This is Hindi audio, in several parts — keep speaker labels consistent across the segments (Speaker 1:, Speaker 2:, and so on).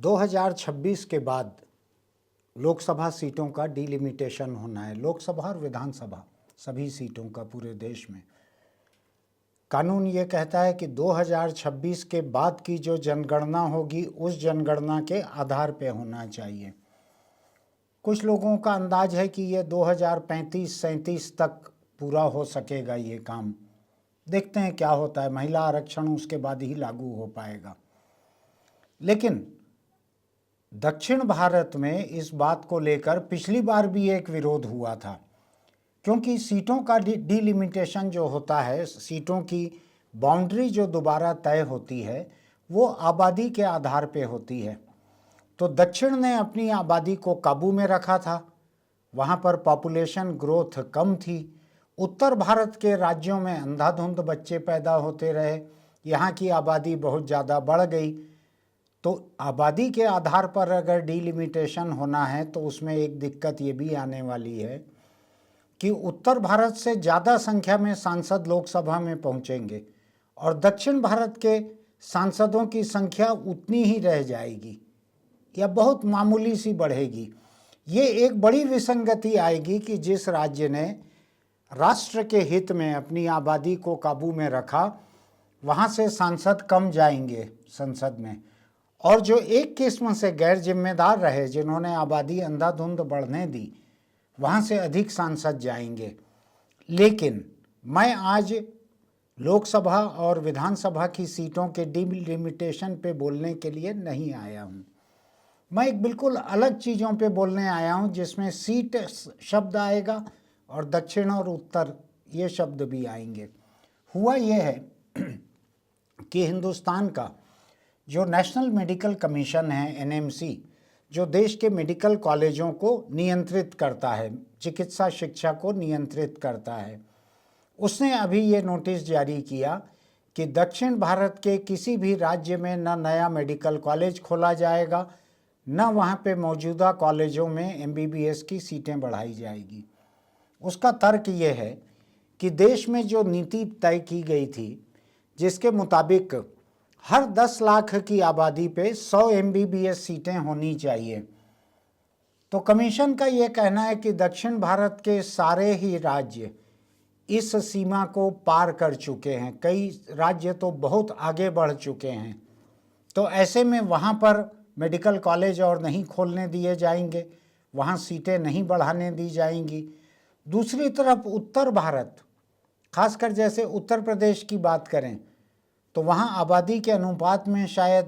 Speaker 1: 2026 के बाद लोकसभा सीटों का डिलिमिटेशन होना है। लोकसभा और विधानसभा सभी सीटों का पूरे देश में। कानून ये कहता है कि 2026 के बाद की जो जनगणना होगी उस जनगणना के आधार पे होना चाहिए। कुछ लोगों का अंदाज है कि ये 2035-37 तक पूरा हो सकेगा ये काम। देखते हैं क्या होता है। महिला आरक्षण उसके बाद ही लागू हो पाएगा। लेकिन दक्षिण भारत में इस बात को लेकर पिछली बार भी एक विरोध हुआ था, क्योंकि सीटों का डिलिमिटेशन जो होता है, सीटों की बाउंड्री जो दोबारा तय होती है वो आबादी के आधार पे होती है। तो दक्षिण ने अपनी आबादी को काबू में रखा था, वहाँ पर पॉपुलेशन ग्रोथ कम थी। उत्तर भारत के राज्यों में अंधाधुंध बच्चे पैदा होते रहे, यहाँ की आबादी बहुत ज़्यादा बढ़ गई। तो आबादी के आधार पर अगर डिलिमिटेशन होना है तो उसमें एक दिक्कत ये भी आने वाली है कि उत्तर भारत से ज़्यादा संख्या में सांसद लोकसभा में पहुँचेंगे और दक्षिण भारत के सांसदों की संख्या उतनी ही रह जाएगी या बहुत मामूली सी बढ़ेगी। ये एक बड़ी विसंगति आएगी कि जिस राज्य ने राष्ट्र के हित में अपनी आबादी को काबू में रखा, वहाँ से सांसद कम जाएंगे संसद में, और जो एक किस्म से गैर जिम्मेदार रहे, जिन्होंने आबादी अंधाधुंध बढ़ने दी, वहाँ से अधिक सांसद जाएंगे। लेकिन मैं आज लोकसभा और विधानसभा की सीटों के डिलिमिटेशन पे बोलने के लिए नहीं आया हूँ। मैं एक बिल्कुल अलग चीज़ों पे बोलने आया हूँ, जिसमें सीट शब्द आएगा और दक्षिण और उत्तर ये शब्द भी आएंगे। हुआ ये है कि हिंदुस्तान का जो नेशनल मेडिकल कमीशन है, एनएमसी, जो देश के मेडिकल कॉलेजों को नियंत्रित करता है, चिकित्सा शिक्षा को नियंत्रित करता है, उसने अभी ये नोटिस जारी किया कि दक्षिण भारत के किसी भी राज्य में न नया मेडिकल कॉलेज खोला जाएगा, न वहाँ पे मौजूदा कॉलेजों में एमबीबीएस की सीटें बढ़ाई जाएगी। उसका तर्क ये है कि देश में जो नीति तय की गई थी, जिसके मुताबिक हर 10 लाख की आबादी पे 100 एमबीबीएस सीटें होनी चाहिए, तो कमीशन का ये कहना है कि दक्षिण भारत के सारे ही राज्य इस सीमा को पार कर चुके हैं। कई राज्य तो बहुत आगे बढ़ चुके हैं। तो ऐसे में वहाँ पर मेडिकल कॉलेज और नहीं खोलने दिए जाएंगे, वहाँ सीटें नहीं बढ़ाने दी जाएंगी। दूसरी तरफ उत्तर भारत, खासकर जैसे उत्तर प्रदेश की बात करें तो वहाँ आबादी के अनुपात में शायद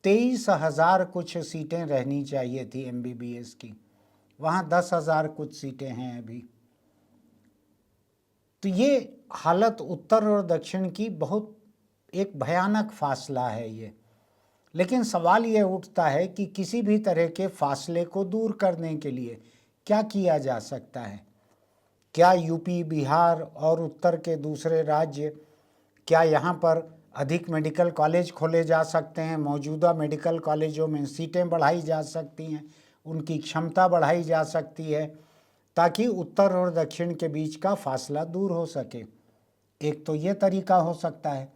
Speaker 1: 23,000 कुछ सीटें रहनी चाहिए थी एमबीबीएस की, वहाँ 10,000 कुछ सीटें हैं अभी। तो ये हालत उत्तर और दक्षिण की बहुत एक भयानक फासला है ये। लेकिन सवाल ये उठता है कि किसी भी तरह के फासले को दूर करने के लिए क्या किया जा सकता है। क्या यूपी, बिहार और उत्तर के दूसरे राज्य, क्या यहाँ पर अधिक मेडिकल कॉलेज खोले जा सकते हैं? मौजूदा मेडिकल कॉलेजों में सीटें बढ़ाई जा सकती हैं, उनकी क्षमता बढ़ाई जा सकती है, ताकि उत्तर और दक्षिण के बीच का फासला दूर हो सके। एक तो ये तरीका हो सकता है।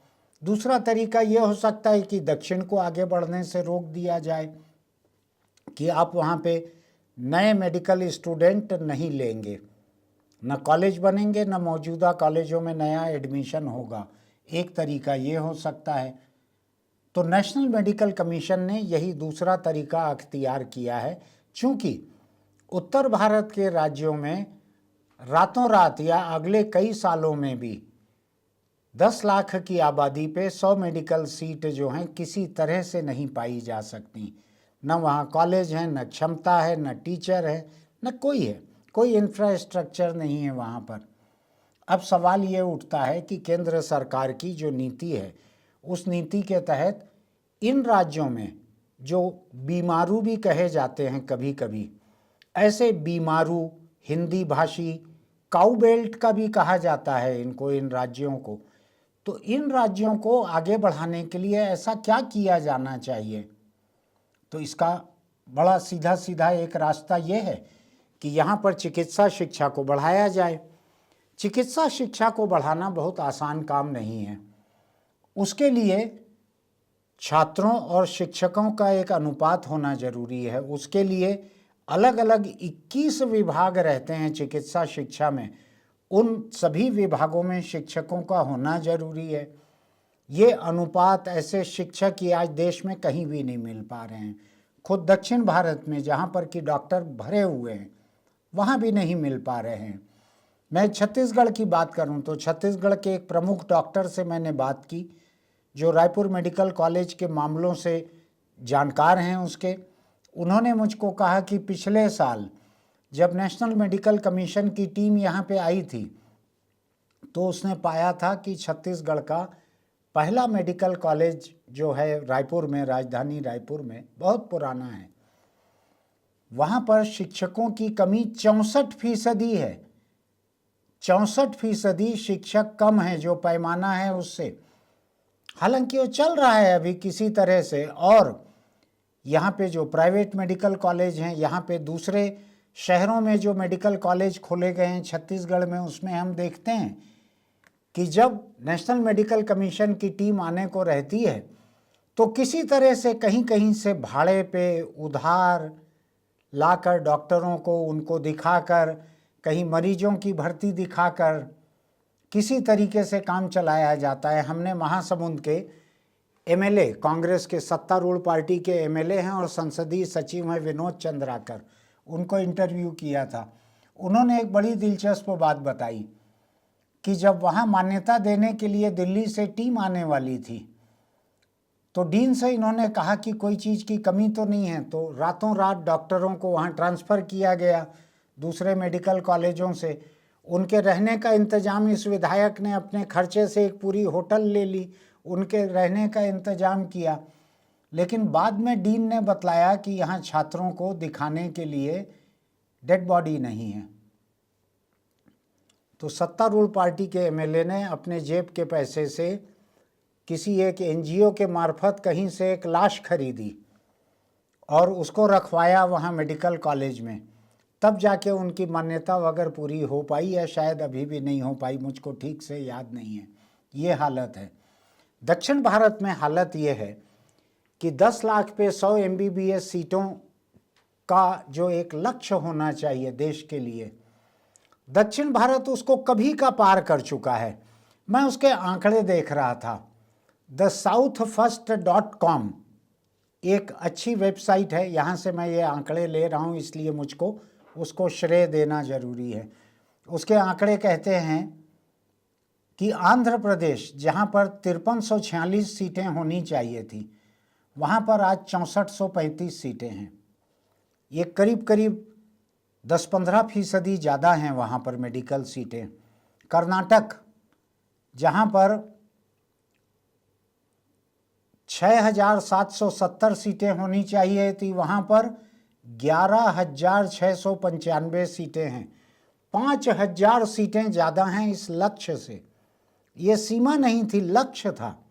Speaker 1: दूसरा तरीका ये हो सकता है कि दक्षिण को आगे बढ़ने से रोक दिया जाए कि आप वहाँ पे नए मेडिकल स्टूडेंट नहीं लेंगे, न कॉलेज बनेंगे, न मौजूदा कॉलेजों में नया एडमिशन होगा। एक तरीका ये हो सकता है। तो नेशनल मेडिकल कमीशन ने यही दूसरा तरीका अख्तियार किया है। चूँकि उत्तर भारत के राज्यों में रातों रात या अगले कई सालों में भी 10 लाख की आबादी पे 100 मेडिकल सीट जो हैं किसी तरह से नहीं पाई जा सकती। न वहाँ कॉलेज हैं, न क्षमता है, न टीचर है, न कोई है, कोई इंफ्रास्ट्रक्चर नहीं है वहाँ पर। अब सवाल ये उठता है कि केंद्र सरकार की जो नीति है, उस नीति के तहत इन राज्यों में जो बीमारू भी कहे जाते हैं कभी कभी, ऐसे बीमारू, हिंदी भाषी, काऊ बेल्ट का भी कहा जाता है इनको, इन राज्यों को, तो इन राज्यों को आगे बढ़ाने के लिए ऐसा क्या किया जाना चाहिए? तो इसका बड़ा सीधा सीधा एक रास्ता ये है कि यहाँ पर चिकित्सा शिक्षा को बढ़ाया जाए। चिकित्सा शिक्षा को बढ़ाना बहुत आसान काम नहीं है। उसके लिए छात्रों और शिक्षकों का एक अनुपात होना जरूरी है। उसके लिए अलग अलग 21 विभाग रहते हैं चिकित्सा शिक्षा में, उन सभी विभागों में शिक्षकों का होना जरूरी है। ये अनुपात ऐसे शिक्षक ही आज देश में कहीं भी नहीं मिल पा रहे हैं। खुद दक्षिण भारत में जहाँ पर कि डॉक्टर भरे हुए हैं वहाँ भी नहीं मिल पा रहे हैं। मैं छत्तीसगढ़ की बात करूं तो छत्तीसगढ़ के एक प्रमुख डॉक्टर से मैंने बात की जो रायपुर मेडिकल कॉलेज के मामलों से जानकार हैं उसके। उन्होंने मुझको कहा कि पिछले साल जब नेशनल मेडिकल कमीशन की टीम यहाँ पे आई थी तो उसने पाया था कि छत्तीसगढ़ का पहला मेडिकल कॉलेज जो है रायपुर में, राजधानी रायपुर में, बहुत पुराना है। वहाँ पर शिक्षकों की कमी 64% है। 64% शिक्षक कम है जो पैमाना है उससे। हालांकि वो चल रहा है अभी किसी तरह से। और यहाँ पे जो प्राइवेट मेडिकल कॉलेज हैं, यहाँ पे दूसरे शहरों में जो मेडिकल कॉलेज खोले गए हैं छत्तीसगढ़ में, उसमें हम देखते हैं कि जब नेशनल मेडिकल कमीशन की टीम आने को रहती है तो किसी तरह से कहीं कहीं से भाड़े पे उधार लाकर डॉक्टरों को उनको दिखाकर, कहीं मरीजों की भर्ती दिखाकर किसी तरीके से काम चलाया जाता है। हमने महासमुंद के एमएलए, कांग्रेस के सत्तारूढ़ पार्टी के एमएलए हैं और संसदीय सचिव हैं विनोद चंद्राकर, उनको इंटरव्यू किया था। उन्होंने एक बड़ी दिलचस्प बात बताई कि जब वहाँ मान्यता देने के लिए दिल्ली से टीम आने वाली थी तो डीन से इन्होंने कहा कि कोई चीज़ की कमी तो नहीं है, तो रातों रात डॉक्टरों को वहाँ ट्रांसफ़र किया गया दूसरे मेडिकल कॉलेजों से। उनके रहने का इंतज़ाम इस विधायक ने अपने खर्चे से एक पूरी होटल ले ली, उनके रहने का इंतज़ाम किया। लेकिन बाद में डीन ने बतलाया कि यहाँ छात्रों को दिखाने के लिए डेड बॉडी नहीं है। तो सत्तारूढ़ पार्टी के एमएलए ने अपने जेब के पैसे से किसी एक एनजीओ के मार्फत कहीं से एक लाश खरीदी और उसको रखवाया वहाँ मेडिकल कॉलेज में। तब जाके उनकी मान्यता अगर पूरी हो पाई या शायद अभी भी नहीं हो पाई, मुझको ठीक से याद नहीं है। ये हालत है। दक्षिण भारत में हालत ये है कि 10 लाख पे 100 एमबीबीएस सीटों का जो एक लक्ष्य होना चाहिए देश के लिए, दक्षिण भारत उसको कभी का पार कर चुका है। मैं उसके आंकड़े देख रहा था। thesouthfirst.com एक अच्छी वेबसाइट है, यहाँ से मैं ये आंकड़े ले रहा हूँ इसलिए मुझको उसको श्रेय देना जरूरी है। उसके आंकड़े कहते हैं कि आंध्र प्रदेश जहाँ पर 5346 सीटें होनी चाहिए थी, वहाँ पर आज 6435 सीटें हैं। ये करीब करीब 10-15% ज़्यादा हैं वहाँ पर मेडिकल सीटें। कर्नाटक जहाँ पर 6770 सीटें होनी चाहिए थी, वहाँ पर 11,695 सीटें हैं। 5,000 सीटें ज़्यादा हैं इस लक्ष्य से। ये सीमा नहीं थी, लक्ष्य था,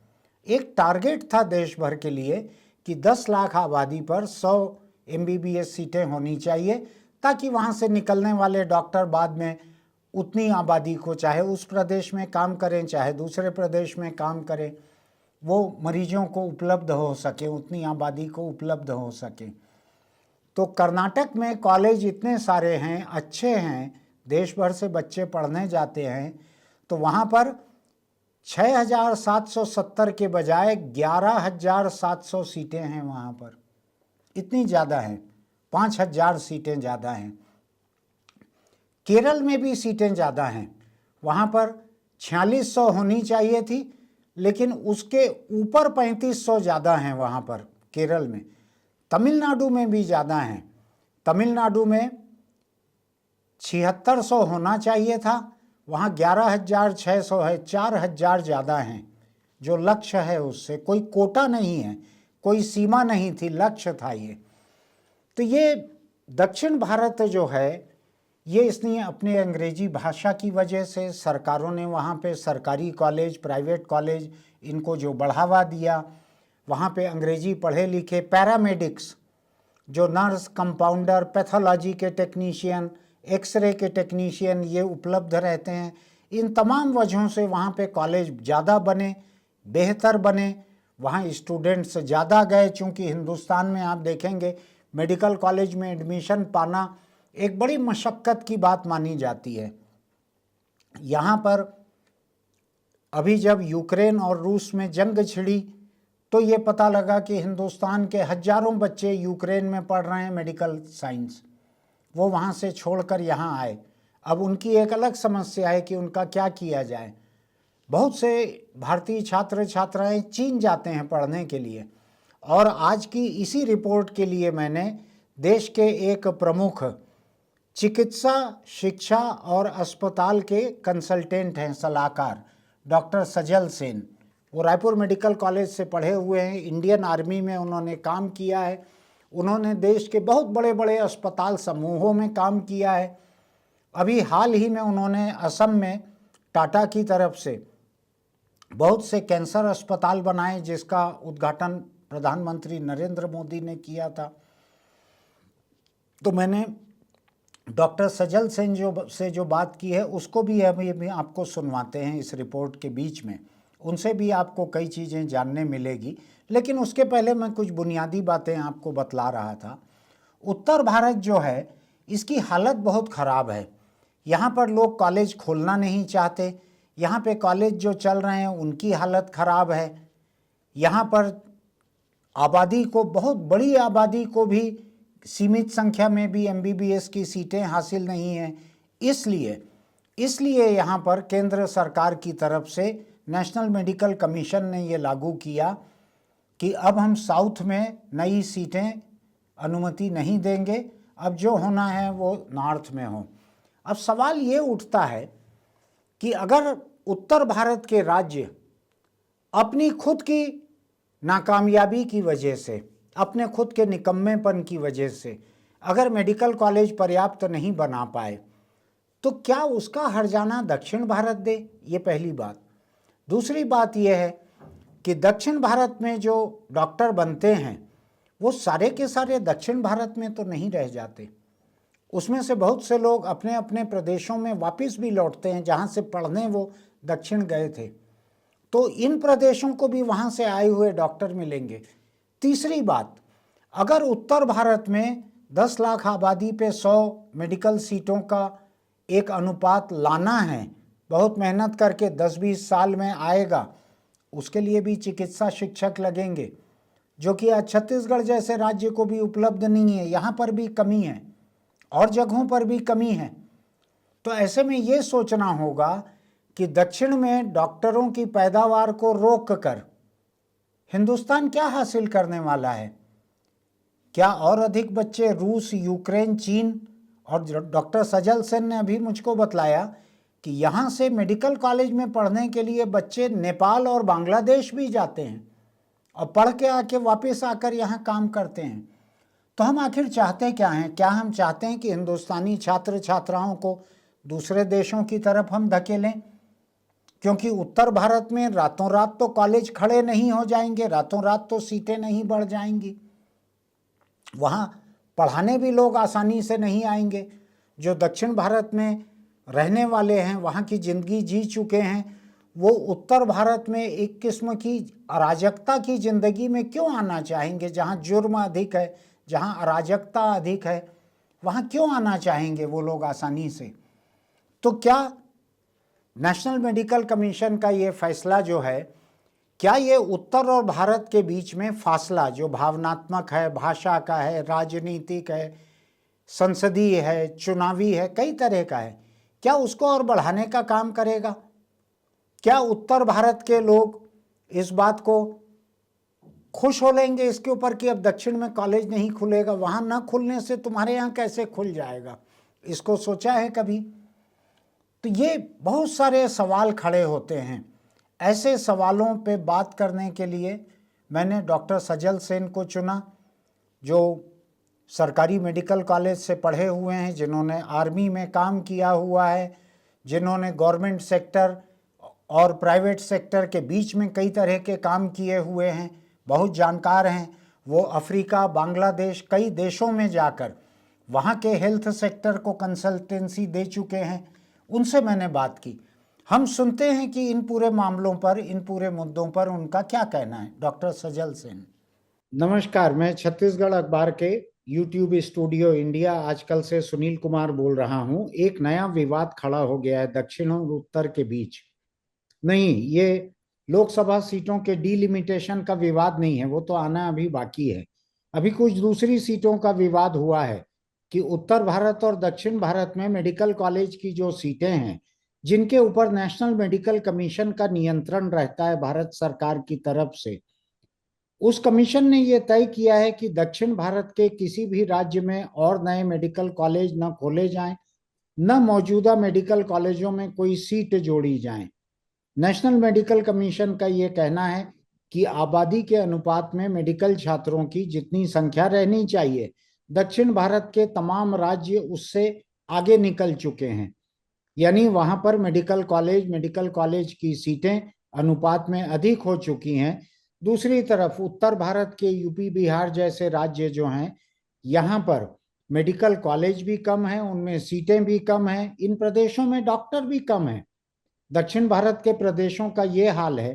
Speaker 1: एक टारगेट था देश भर के लिए कि 10 लाख आबादी पर 100 एमबीबीएस सीटें होनी चाहिए, ताकि वहाँ से निकलने वाले डॉक्टर बाद में उतनी आबादी को, चाहे उस प्रदेश में काम करें चाहे दूसरे प्रदेश में काम करें, वो मरीजों को उपलब्ध हो सके, उतनी आबादी को उपलब्ध हो सके। तो कर्नाटक में कॉलेज इतने सारे हैं, अच्छे हैं, देश भर से बच्चे पढ़ने जाते हैं, तो वहाँ पर 6,770 के बजाय 11,700 सीटें हैं वहाँ पर। इतनी ज़्यादा हैं, 5,000 सीटें ज़्यादा हैं। केरल में भी सीटें ज़्यादा हैं, वहाँ पर 4600 होनी चाहिए थी, लेकिन उसके ऊपर 3500 ज़्यादा हैं वहाँ पर केरल में। तमिलनाडु में भी ज़्यादा हैं। तमिलनाडु में 7600 होना चाहिए था, वहाँ 11,600 है, 4,000 ज़्यादा हैं। जो लक्ष्य है उससे कोई कोटा नहीं है, कोई सीमा नहीं थी, लक्ष्य था ये। तो ये दक्षिण भारत जो है ये इसलिए अपने अंग्रेजी भाषा की वजह से सरकारों ने वहाँ पे सरकारी कॉलेज, प्राइवेट कॉलेज, इनको जो बढ़ावा दिया, वहाँ पे अंग्रेजी पढ़े लिखे पैरामेडिक्स, जो नर्स, कंपाउंडर, पैथोलॉजी के टेक्नीशियन, एक्सरे के टेक्नीशियन ये उपलब्ध रहते हैं। इन तमाम वजहों से वहाँ पे कॉलेज ज़्यादा बने, बेहतर बने वहाँ स्टूडेंट्स ज़्यादा गए, चूँकि हिंदुस्तान में आप देखेंगे मेडिकल कॉलेज में एडमिशन पाना एक बड़ी मशक्क़त की बात मानी जाती है। यहाँ पर अभी जब यूक्रेन और रूस में जंग छिड़ी तो ये पता लगा कि हिंदुस्तान के हजारों बच्चे यूक्रेन में पढ़ रहे हैं मेडिकल साइंस, वो वहाँ से छोड़कर यहाँ आए। अब उनकी एक अलग समस्या है कि उनका क्या किया जाए। बहुत से भारतीय छात्र छात्राएं चीन जाते हैं पढ़ने के लिए, और आज की इसी रिपोर्ट के लिए मैंने देश के एक प्रमुख चिकित्सा शिक्षा और अस्पताल के कंसल्टेंट हैं, सलाहकार, डॉक्टर सजल सेन, वो रायपुर मेडिकल कॉलेज से पढ़े हुए हैं, इंडियन आर्मी में उन्होंने काम किया है, उन्होंने देश के बहुत बड़े बड़े अस्पताल समूहों में काम किया है। अभी हाल ही में उन्होंने असम में टाटा की तरफ से बहुत से कैंसर अस्पताल बनाए, जिसका उद्घाटन प्रधानमंत्री नरेंद्र मोदी ने किया था। तो मैंने डॉक्टर सजल सेन से जो बात की है उसको भी अभी आपको सुनवाते हैं इस रिपोर्ट के बीच में, उनसे भी आपको कई चीज़ें जानने मिलेगी। लेकिन उसके पहले मैं कुछ बुनियादी बातें आपको बतला रहा था। उत्तर भारत जो है इसकी हालत बहुत ख़राब है। यहाँ पर लोग कॉलेज खोलना नहीं चाहते, यहाँ पे कॉलेज जो चल रहे हैं उनकी हालत ख़राब है। यहाँ पर आबादी को, बहुत बड़ी आबादी को भी सीमित संख्या में भी MBBS की सीटें हासिल नहीं हैं। इसलिए यहाँ पर केंद्र सरकार की तरफ से नेशनल मेडिकल कमीशन ने ये लागू किया कि अब हम साउथ में नई सीटें अनुमति नहीं देंगे, अब जो होना है वो नॉर्थ में हो। अब सवाल ये उठता है कि अगर उत्तर भारत के राज्य अपनी खुद की नाकामयाबी की वजह से, अपने खुद के निकम्मेपन की वजह से अगर मेडिकल कॉलेज पर्याप्त नहीं बना पाए तो क्या उसका हर्जाना दक्षिण भारत दे? ये पहली बात। दूसरी बात यह है कि दक्षिण भारत में जो डॉक्टर बनते हैं वो सारे के सारे दक्षिण भारत में तो नहीं रह जाते, उसमें से बहुत से लोग अपने अपने प्रदेशों में वापस भी लौटते हैं जहाँ से पढ़ने वो दक्षिण गए थे, तो इन प्रदेशों को भी वहाँ से आए हुए डॉक्टर मिलेंगे। तीसरी बात, अगर उत्तर भारत में 10 लाख आबादी पे 100 मेडिकल सीटों का एक अनुपात लाना है, बहुत मेहनत करके 10-20 साल में आएगा, उसके लिए भी चिकित्सा शिक्षक लगेंगे, जो कि आज छत्तीसगढ़ जैसे राज्य को भी उपलब्ध नहीं है। यहाँ पर भी कमी है और जगहों पर भी कमी है। तो ऐसे में ये सोचना होगा कि दक्षिण में डॉक्टरों की पैदावार को रोक कर हिंदुस्तान क्या हासिल करने वाला है? क्या और अधिक बच्चे रूस, यूक्रेन, चीन, और डॉक्टर सजल सेन ने अभी मुझको बतलाया कि यहाँ से मेडिकल कॉलेज में पढ़ने के लिए बच्चे नेपाल और बांग्लादेश भी जाते हैं और पढ़ के आके वापस आकर यहाँ काम करते हैं। तो हम आखिर चाहते क्या हैं? क्या हम चाहते हैं कि हिंदुस्तानी छात्र छात्राओं को दूसरे देशों की तरफ हम धकेलें? क्योंकि उत्तर भारत में रातों रात तो कॉलेज खड़े नहीं हो जाएंगे, रातों रात तो सीटें नहीं बढ़ जाएंगी, वहाँ पढ़ाने भी लोग आसानी से नहीं आएंगे। जो दक्षिण भारत में रहने वाले हैं, वहाँ की ज़िंदगी जी चुके हैं, वो उत्तर भारत में एक किस्म की अराजकता की ज़िंदगी में क्यों आना चाहेंगे? जहाँ जुर्म अधिक है, जहाँ अराजकता अधिक है, वहाँ क्यों आना चाहेंगे वो लोग आसानी से? तो क्या नेशनल मेडिकल कमीशन का ये फैसला जो है, क्या ये उत्तर और भारत के बीच में फासला जो भावनात्मक है, भाषा का है, राजनीतिक है, संसदीय है, चुनावी है, कई तरह का है, क्या उसको और बढ़ाने का काम करेगा? क्या उत्तर भारत के लोग इस बात को खुश हो लेंगे इसके ऊपर कि अब दक्षिण में कॉलेज नहीं खुलेगा, वहाँ ना खुलने से तुम्हारे यहाँ कैसे खुल जाएगा? इसको सोचा है कभी? तो ये बहुत सारे सवाल खड़े होते हैं। ऐसे सवालों पे बात करने के लिए मैंने डॉक्टर सजल सेन को चुना, जो सरकारी मेडिकल कॉलेज से पढ़े हुए हैं, जिन्होंने आर्मी में काम किया हुआ है, जिन्होंने गवर्नमेंट सेक्टर और प्राइवेट सेक्टर के बीच में कई तरह के काम किए हुए हैं, बहुत जानकार हैं। वो अफ्रीका, बांग्लादेश, कई देशों में जाकर वहाँ के हेल्थ सेक्टर को कंसल्टेंसी दे चुके हैं। उनसे मैंने बात की हम सुनते हैं कि इन पूरे मामलों पर, इन पूरे मुद्दों पर उनका क्या कहना है। डॉक्टर सजल सेन, नमस्कार। मैं छत्तीसगढ़ अखबार के यूट्यूब स्टूडियो इंडिया आजकल से सुनील कुमार बोल रहा हूं। एक नया विवाद खड़ा हो गया है दक्षिण और उत्तर के बीच। नहीं, ये लोकसभा सीटों के डीलिमिटेशन का विवाद नहीं है, वो तो आना अभी बाकी है। अभी कुछ दूसरी सीटों का विवाद हुआ है कि उत्तर भारत और दक्षिण भारत में मेडिकल कॉलेज की जो सीटें हैं, जिनके ऊपर नेशनल मेडिकल कमीशन का नियंत्रण रहता है भारत सरकार की तरफ से, उस कमीशन ने यह तय किया है कि दक्षिण भारत के किसी भी राज्य में और नए मेडिकल कॉलेज न खोले जाएं, न मौजूदा मेडिकल कॉलेजों में कोई सीट जोड़ी जाए। नेशनल मेडिकल कमीशन का यह कहना है कि आबादी के अनुपात में मेडिकल छात्रों की जितनी संख्या रहनी चाहिए, दक्षिण भारत के तमाम राज्य उससे आगे निकल चुके हैं। यानी वहां पर मेडिकल कॉलेज की सीटें अनुपात में अधिक हो चुकी हैं। दूसरी तरफ उत्तर भारत के यूपी बिहार जैसे राज्य जो हैं, यहाँ पर मेडिकल कॉलेज भी कम है, उनमें सीटें भी कम हैं, इन प्रदेशों में डॉक्टर भी कम है। दक्षिण भारत के प्रदेशों का ये हाल है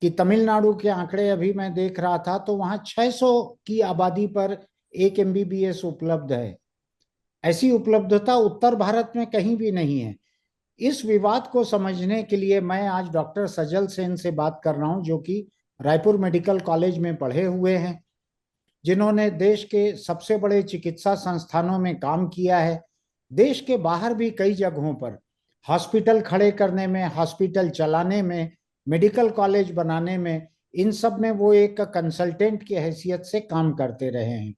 Speaker 1: कि तमिलनाडु के आंकड़े अभी मैं देख रहा था तो वहां 600 की आबादी पर एक एमबीबीएस उपलब्ध है। ऐसी उपलब्धता उत्तर भारत में कहीं भी नहीं है। इस विवाद को समझने के लिए मैं आज डॉक्टर सजल सेन से बात कर रहा हूं, जो कि रायपुर मेडिकल कॉलेज में पढ़े हुए हैं, जिन्होंने देश के सबसे बड़े चिकित्सा संस्थानों में काम किया है। देश के बाहर भी कई जगहों पर हॉस्पिटल खड़े करने में, हॉस्पिटल चलाने में, मेडिकल कॉलेज बनाने में, इन सब में वो एक कंसल्टेंट की हैसियत से काम करते रहे हैं।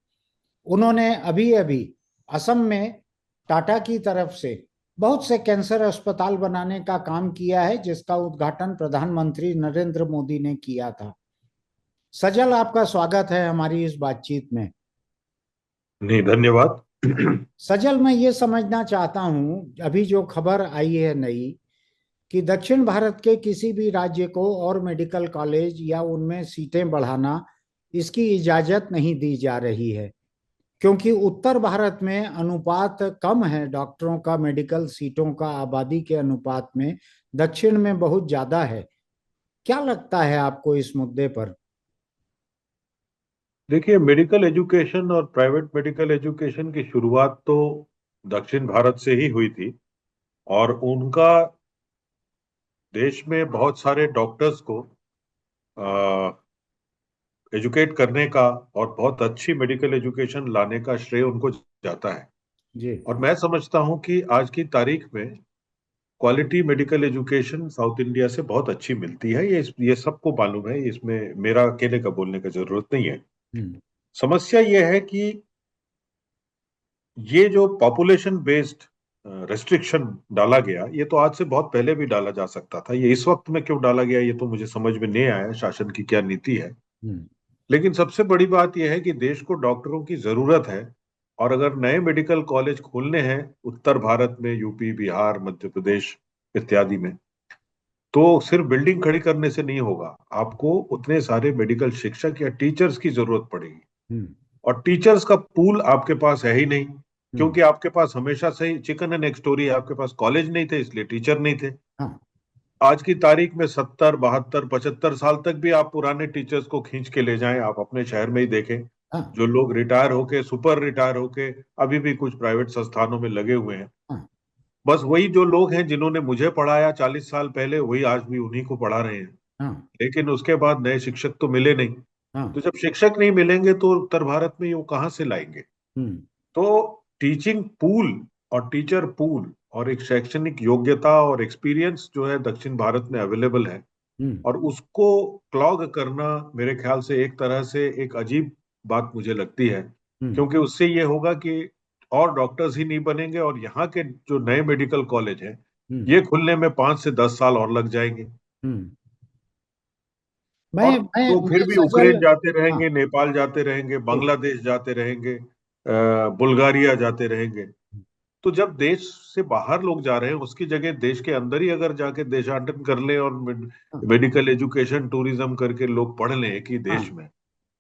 Speaker 1: उन्होंने अभी अभी असम में टाटा की तरफ से बहुत से कैंसर अस्पताल बनाने का काम किया है, जिसका उद्घाटन प्रधानमंत्री नरेंद्र मोदी ने किया था। सजल, आपका स्वागत है हमारी इस बातचीत में।
Speaker 2: नहीं, धन्यवाद।
Speaker 1: सजल, मैं ये समझना चाहता हूँ, अभी जो खबर आई है नई, कि दक्षिण भारत के किसी भी राज्य को और मेडिकल कॉलेज या उनमें सीटें बढ़ाना, इसकी इजाजत नहीं दी जा रही है, क्योंकि उत्तर भारत में अनुपात कम है डॉक्टरों का, मेडिकल सीटों का आबादी के अनुपात में दक्षिण में बहुत ज्यादा है। क्या लगता है आपको इस मुद्दे पर?
Speaker 2: देखिए, मेडिकल एजुकेशन और प्राइवेट मेडिकल एजुकेशन की शुरुआत तो दक्षिण भारत से ही हुई थी। और उनका देश में बहुत सारे डॉक्टर्स को एजुकेट करने का और बहुत अच्छी मेडिकल एजुकेशन लाने का श्रेय उनको जाता है।
Speaker 1: जी।
Speaker 2: और मैं समझता हूं कि आज की तारीख में quality medical education south India से बहुत अच्छी मिलती है। ये सबको मालूम है, इसमें मेरा अकेले का बोलने की जरूरत नहीं है।
Speaker 1: हम्म।
Speaker 2: समस्या ये है कि ये जो पॉपुलेशन बेस्ड रेस्ट्रिक्शन डाला गया, ये तो आज से बहुत पहले भी डाला जा सकता था। ये इस वक्त में क्यों डाला गया, ये तो मुझे समझ में नहीं आया शासन की क्या नीति है।
Speaker 1: हम्म।
Speaker 2: लेकिन सबसे बड़ी बात यह है कि देश को डॉक्टरों की जरूरत है। और अगर नए मेडिकल कॉलेज खोलने हैं उत्तर भारत में, यूपी बिहार मध्य प्रदेश इत्यादि में, तो सिर्फ बिल्डिंग खड़ी करने से नहीं होगा। आपको उतने सारे मेडिकल शिक्षक या टीचर्स की जरूरत पड़ेगी।
Speaker 1: हम्म।
Speaker 2: और टीचर्स का पूल आपके पास है ही नहीं,
Speaker 1: हम्म।
Speaker 2: क्योंकि आपके पास हमेशा से ही चिकन एंड एग स्टोरी है। आपके पास कॉलेज नहीं थे इसलिए टीचर नहीं थे।
Speaker 1: हाँ।
Speaker 2: आज की तारीख में 70 72 75 साल तक भी आप पुराने टीचर्स को खींच के ले जाएं, आप अपने शहर में ही देखें।
Speaker 1: हाँ।
Speaker 2: जो लोग रिटायर होके, सुपर रिटायर होके अभी भी कुछ प्राइवेट संस्थानों में लगे हुए हैं,
Speaker 1: हाँ।
Speaker 2: बस वही जो लोग हैं जिन्होंने मुझे पढ़ाया 40 साल पहले, वही आज भी उन्हीं को पढ़ा रहे हैं।
Speaker 1: हाँ।
Speaker 2: लेकिन उसके बाद नए शिक्षक तो मिले नहीं।
Speaker 1: हाँ।
Speaker 2: तो जब शिक्षक नहीं मिलेंगे तो उत्तर भारत में वो कहाँ से लाएंगे?
Speaker 1: हम्म।
Speaker 2: तो टीचिंग पूल और टीचर पूल और एक शैक्षणिक योग्यता और एक्सपीरियंस जो है दक्षिण भारत में अवेलेबल है।
Speaker 1: हम्म।
Speaker 2: और उसको क्लॉग करना मेरे ख्याल से एक तरह से एक अजीब बात मुझे लगती है।
Speaker 1: हम्म।
Speaker 2: क्योंकि उससे ये होगा कि और डॉक्टर्स ही नहीं बनेंगे, और यहाँ के जो नए मेडिकल कॉलेज हैं
Speaker 1: हम्म।
Speaker 2: ये खुलने में 5 से 10 साल और लग जाएंगे।
Speaker 1: हम्म।
Speaker 2: और तो फिर
Speaker 1: मैं
Speaker 2: भी
Speaker 1: सजल।
Speaker 2: यूक्रेन जाते
Speaker 1: हाँ।
Speaker 2: रहेंगे, नेपाल जाते रहेंगे,
Speaker 1: जी।
Speaker 2: बांग्लादेश जाते रहेंगे, बुल्गारिया जाते रहेंगे। तो जब देश से बाहर लोग जा रहे हैं, उसकी जगह देश के अंदर ही अगर जाके देशाटन कर ले और
Speaker 1: हाँ।
Speaker 2: मेडिकल एजुकेशन टूरिज्म करके लोग पढ़ लें एक ही
Speaker 1: हाँ।
Speaker 2: देश में,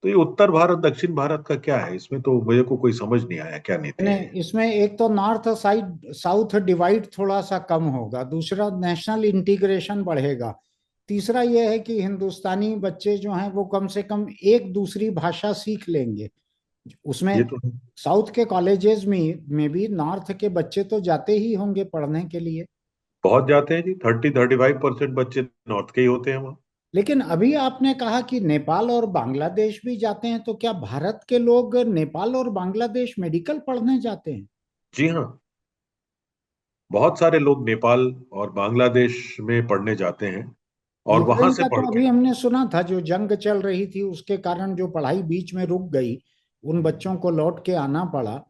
Speaker 2: तो ये उत्तर भारत दक्षिण भारत का क्या है, इसमें तो मुझे को कोई समझ नहीं आया क्या नीति
Speaker 1: ने
Speaker 2: है।
Speaker 1: इसमें एक तो नॉर्थ साइड साउथ डिवाइड थोड़ा सा कम होगा, दूसरा नेशनल इंटीग्रेशन बढ़ेगा, तीसरा यह है कि हिंदुस्तानी बच्चे जो हैं वो कम से कम एक दूसरी भाषा सीख लेंगे उसमें।
Speaker 2: ये तो है।
Speaker 1: साउथ के कॉलेजेस में भी नॉर्थ के बच्चे तो जाते ही होंगे पढ़ने के लिए।
Speaker 2: बहुत जाते हैं जी, 30-35% बच्चे नॉर्थ के ही होते हैं वहाँ।
Speaker 1: लेकिन अभी आपने कहा कि नेपाल और बांग्लादेश भी जाते हैं, तो क्या भारत के लोग नेपाल और बांग्लादेश मेडिकल पढ़ने जाते हैं?
Speaker 2: जी हाँ, बहुत सारे लोग नेपाल और बांग्लादेश में पढ़ने जाते हैं और वहां
Speaker 1: यूक्रेन
Speaker 2: से
Speaker 1: का
Speaker 2: पढ़
Speaker 1: तो
Speaker 2: के।
Speaker 1: अभी हमने सुना था, जो जंग चल रही थी उसके कारण जो पढ़ाई बीच में रुक गई, उन बच्चों को लौट के आना पड़ा।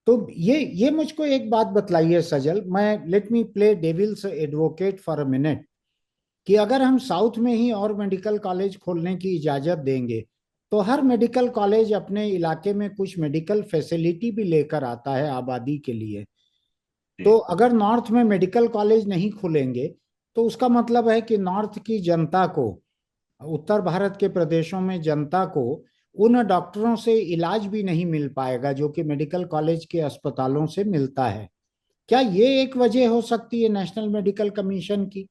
Speaker 1: तो ये मुझको एक बात बतलाइए सजल, मैं let me play devil's advocate for a minute, कि अगर हम साउथ में ही और मेडिकल कॉलेज खोलने की इजाजत देंगे, तो हर मेडिकल कॉलेज अपने इलाके में कुछ मेडिकल फैसिलिटी भी लेकर आता है आबादी के लिए। तो
Speaker 2: जी।
Speaker 1: अगर नॉर्थ में मेडिकल कॉलेज नहीं खुलेंगे, तो उसका मतलब है कि नॉर्थ की जनता को, उत्तर भारत के प्रदेशों में जनता को उन डॉक्टरों से इलाज भी नहीं मिल पाएगा जो कि मेडिकल कॉलेज के अस्पतालों से मिलता है। क्या ये एक वजह हो सकती है नेशनल मेडिकल कमीशन की?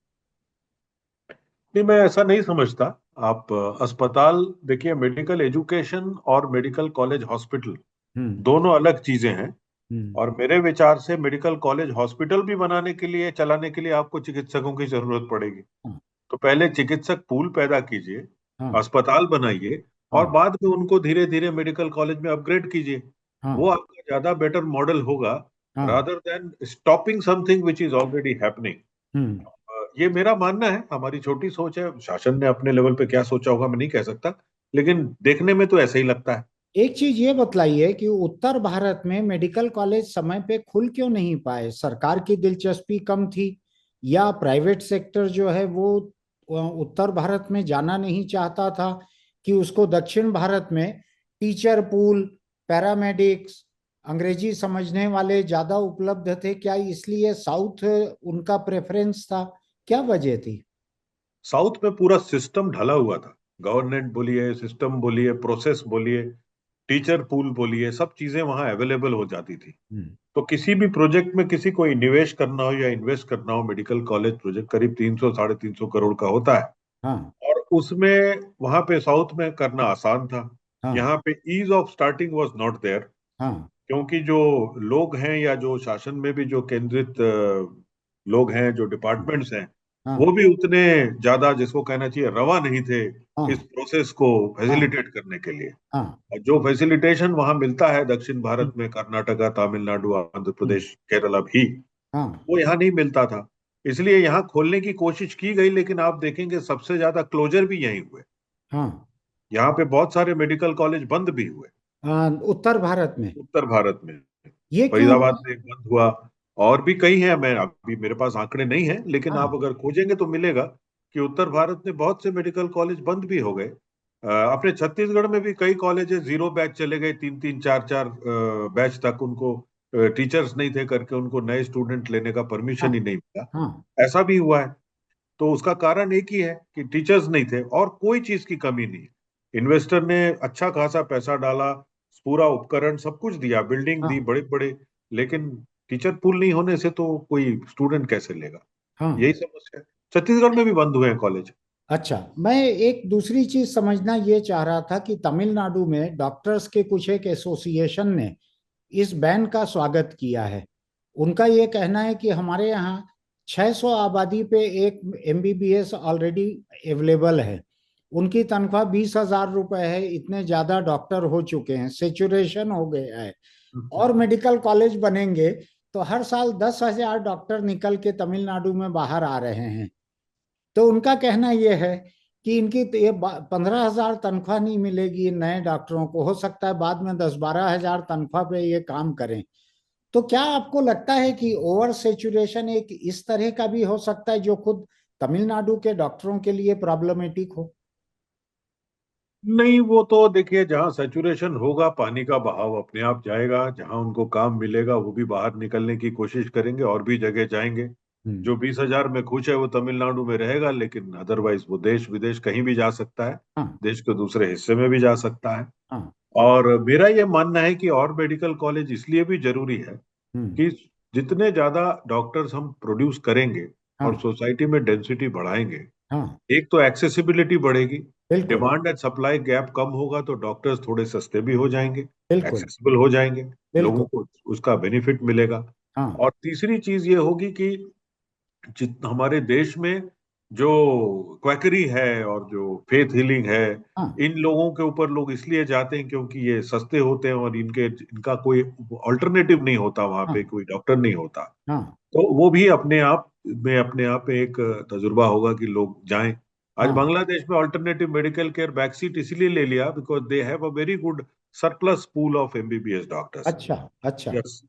Speaker 2: नहीं, मैं ऐसा नहीं समझता। आप अस्पताल देखिए, मेडिकल एजुकेशन और मेडिकल कॉलेज हॉस्पिटल
Speaker 1: हम्म।
Speaker 2: दोनों अलग चीजें हैं।
Speaker 1: हम्म।
Speaker 2: और मेरे विचार से मेडिकल कॉलेज हॉस्पिटल भी बनाने के लिए, चलाने के लिए आपको चिकित्सकों की जरूरत पड़ेगी।
Speaker 1: हाँ।
Speaker 2: तो पहले चिकित्सक पूल पैदा कीजिए,
Speaker 1: हाँ।
Speaker 2: अस्पताल बनाइए, और
Speaker 1: हाँ।
Speaker 2: बाद में उनको धीरे धीरे मेडिकल कॉलेज में अपग्रेड कीजिए। वो
Speaker 1: हाँ।
Speaker 2: आपका ज्यादा बेटर मॉडल होगा,
Speaker 1: हाँ।
Speaker 2: Rather than stopping something which is already happening.
Speaker 1: Hmm.
Speaker 2: ये मेरा मानना है, हमारी छोटी सोच है। शासन ने अपने लेवल पे क्या सोचा होगा मैं नहीं कह सकता, लेकिन देखने में तो ऐसा ही लगता है।
Speaker 1: एक चीज ये बताइए कि उत्तर भारत में मेडिकल कॉलेज समय पे खुल क्यों नहीं पाए? सरकार की दिलचस्पी कम थी, या प्राइवेट सेक्टर जो है वो उत्तर भारत में जाना नहीं चाहता था, कि उसको दक्षिण भारत में टीचर पूल, पैरामेडिक्स, अंग्रेजी समझने वाले ज्यादा उपलब्ध थे, क्या इसलिए साउथ उनका प्रेफरेंस था? क्या वजह थी?
Speaker 2: साउथ में पूरा सिस्टम ढला हुआ था। गवर्नमेंट बोलिए, सिस्टम बोलिए, प्रोसेस बोलिए, टीचर पूल बोलिए, सब चीजें वहां अवेलेबल हो जाती थी।
Speaker 1: हम्म।
Speaker 2: तो किसी भी प्रोजेक्ट में किसी को निवेश करना हो या इन्वेस्ट करना हो, मेडिकल कॉलेज प्रोजेक्ट करीब 300-350 करोड़ का होता है।
Speaker 1: हाँ।
Speaker 2: और उसमें वहां पे साउथ में करना आसान था।
Speaker 1: हाँ।
Speaker 2: यहाँ पे ease of starting was not there,
Speaker 1: हाँ।
Speaker 2: क्योंकि जो लोग हैं या जो शासन में भी जो केंद्रित लोग हैं, जो डिपार्टमेंट्स हैं, वो
Speaker 1: हाँ।
Speaker 2: भी उतने ज्यादा, जिसको कहना चाहिए, रवा नहीं थे इस
Speaker 1: हाँ।
Speaker 2: प्रोसेस को
Speaker 1: हाँ।
Speaker 2: फैसिलिटेट करने के लिए।
Speaker 1: हाँ।
Speaker 2: और जो फैसिलिटेशन वहां मिलता है दक्षिण
Speaker 1: हम्म।
Speaker 2: भारत में, कर्नाटका, तमिलनाडु, आंध्र
Speaker 1: हम्म।
Speaker 2: प्रदेश, केरला भी,
Speaker 1: हाँ।
Speaker 2: वो यहाँ नहीं मिलता था। इसलिए यहाँ खोलने की कोशिश की गई, लेकिन आप देखेंगे सबसे ज्यादा क्लोजर भी यहीं हुए।
Speaker 1: हाँ।
Speaker 2: यहाँ पे बहुत सारे मेडिकल कॉलेज बंद भी हुए
Speaker 1: उत्तर भारत में?
Speaker 2: उत्तर भारत में।
Speaker 1: ये क्यों
Speaker 2: फरीदाबाद
Speaker 1: हुआ?
Speaker 2: में एक बंद हुआ, और भी कई हैं। मैं अभी, मेरे पास आंकड़े नहीं हैं, लेकिन आप
Speaker 1: हाँ।
Speaker 2: अगर खोजेंगे तो मिलेगा कि उत्तर भारत में बहुत से मेडिकल कॉलेज बंद भी हो गए। अपने छत्तीसगढ़ में भी कई कॉलेजेस जीरो बैच चले गए, 3-3, 4-4 बैच तक उनको टीचर्स नहीं थे करके उनको नए स्टूडेंट लेने का परमिशन ही
Speaker 1: हाँ।
Speaker 2: नहीं मिला।
Speaker 1: हाँ।
Speaker 2: ऐसा भी हुआ है। तो उसका कारण एक ही है कि टीचर्स नहीं थे, और कोई चीज की कमी नहीं। इन्वेस्टर ने अच्छा खासा पैसा डाला, पूरा उपकरण सब कुछ दिया, बिल्डिंग दी
Speaker 1: हाँ।
Speaker 2: बड़े बड़े, लेकिन टीचर पूल नहीं होने से तो कोई स्टूडेंट कैसे लेगा।
Speaker 1: हाँ।
Speaker 2: यही समस्या है। छत्तीसगढ़ में भी बंद हुए हैं कॉलेज।
Speaker 1: अच्छा, मैं एक दूसरी चीज समझना ये चाह रहा था कि तमिलनाडु में डॉक्टर्स के कुछ एक एसोसिएशन ने इस बैन का स्वागत किया है। उनका ये कहना है कि हमारे यहाँ 600 आबादी पे एक एमबीबीएस ऑलरेडी अवेलेबल है, उनकी तनख्वाह 20,000 रुपए है, इतने ज्यादा डॉक्टर हो चुके हैं, सेचुरेशन हो गया है, और मेडिकल कॉलेज बनेंगे तो हर साल 10,000 डॉक्टर निकल के तमिलनाडु में बाहर आ रहे हैं। तो उनका कहना यह है कि इनकी तो ये 15,000 तनख्वाह नहीं मिलेगी नए डॉक्टरों को, हो सकता है बाद में 10-12 हजार तनख्वाह पे ये काम करें। तो क्या आपको लगता है कि ओवर सेचुरेशन एक इस तरह का भी हो सकता है जो खुद तमिलनाडु के डॉक्टरों के लिए प्रॉब्लमेटिक हो?
Speaker 2: नहीं, वो तो देखिए, जहाँ सैचुरेशन होगा पानी का बहाव अपने आप जाएगा। जहाँ उनको काम मिलेगा वो भी बाहर निकलने की कोशिश करेंगे और भी जगह जाएंगे। जो 20,000 में खुश है वो तमिलनाडु में रहेगा, लेकिन अदरवाइज वो देश विदेश कहीं भी जा सकता है,
Speaker 1: हाँ
Speaker 2: देश के दूसरे हिस्से में भी जा सकता है।
Speaker 1: हाँ।
Speaker 2: और मेरा ये मानना है कि और मेडिकल कॉलेज इसलिए भी जरूरी है
Speaker 1: हम्म।
Speaker 2: कि जितने ज्यादा डॉक्टर्स हम प्रोड्यूस करेंगे और
Speaker 1: हाँ
Speaker 2: सोसाइटी में डेंसिटी बढ़ाएंगे,
Speaker 1: हाँ।
Speaker 2: एक तो एक्सेसिबिलिटी बढ़ेगी,
Speaker 1: बिल्कुल
Speaker 2: डिमांड एंड सप्लाई गैप कम होगा तो डॉक्टर्स थोड़े सस्ते भी हो जाएंगे,
Speaker 1: बिल्कुल।
Speaker 2: एक्सेसिबल हो जाएंगे, लोगों
Speaker 1: बिल्कुल।
Speaker 2: को उसका बेनिफिट मिलेगा।
Speaker 1: हाँ
Speaker 2: और तीसरी चीज ये होगी कि जित हमारे देश में जो क्वैकरी है और जो फेथ हीलिंग है,
Speaker 1: हाँ
Speaker 2: इन लोगों के ऊपर लोग इसलिए जाते हैं क्योंकि ये सस्ते होते हैं और इनका कोई अल्टरनेटिव नहीं होता, वहां पे
Speaker 1: हाँ।
Speaker 2: कोई डॉक्टर नहीं होता।
Speaker 1: हाँ
Speaker 2: तो वो भी अपने आप में एक तजुर्बा होगा कि लोग जाएं। आज
Speaker 1: हाँ।
Speaker 2: बांग्लादेश में अल्टरनेटिव मेडिकल केयर बैकसीट इसलिए ले लिया because they have a very good surplus pool of MBBS doctors.
Speaker 1: अच्छा अच्छा।
Speaker 2: यस।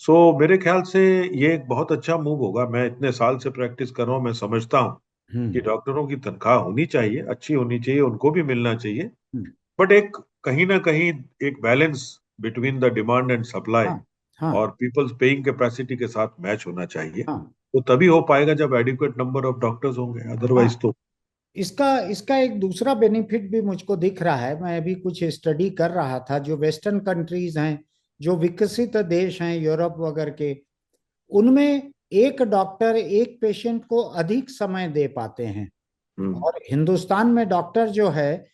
Speaker 2: सो मेरे ख्याल से ये एक बहुत अच्छा मूव होगा। मैं इतने साल से प्रैक्टिस कर रहा हूँ, मैं समझता हूँ कि
Speaker 1: हम्म।
Speaker 2: डॉक्टरों की तनख्वाह होनी चाहिए, अच्छी होनी चाहिए, उनको भी मिलना चाहिए,
Speaker 1: हम्म।
Speaker 2: बट एक कहीं ना कहीं एक balance between the demand and supply
Speaker 1: हाँ हाँ
Speaker 2: और पीपल्स पेइंग कैपेसिटी के साथ मैच होना चाहिए।
Speaker 1: हाँ
Speaker 2: वो तभी हो पाएगा जब एडिक्वेट नंबर ऑफ डॉक्टर्स होंगे,
Speaker 1: हाँ।
Speaker 2: अदरवाइज तो।
Speaker 1: इसका इसका एक दूसरा बेनिफिट भी मुझको दिख रहा है। मैं अभी कुछ स्टडी कर रहा था, जो वेस्टर्न कंट्रीज हैं, जो विकसित देश हैं यूरोप वगैरह के, उनमें एक डॉक्टर एक पेशेंट को अधिक समय दे पाते हैं।
Speaker 2: हम्म।
Speaker 1: और हिंदुस्तान में डॉक्टर जो है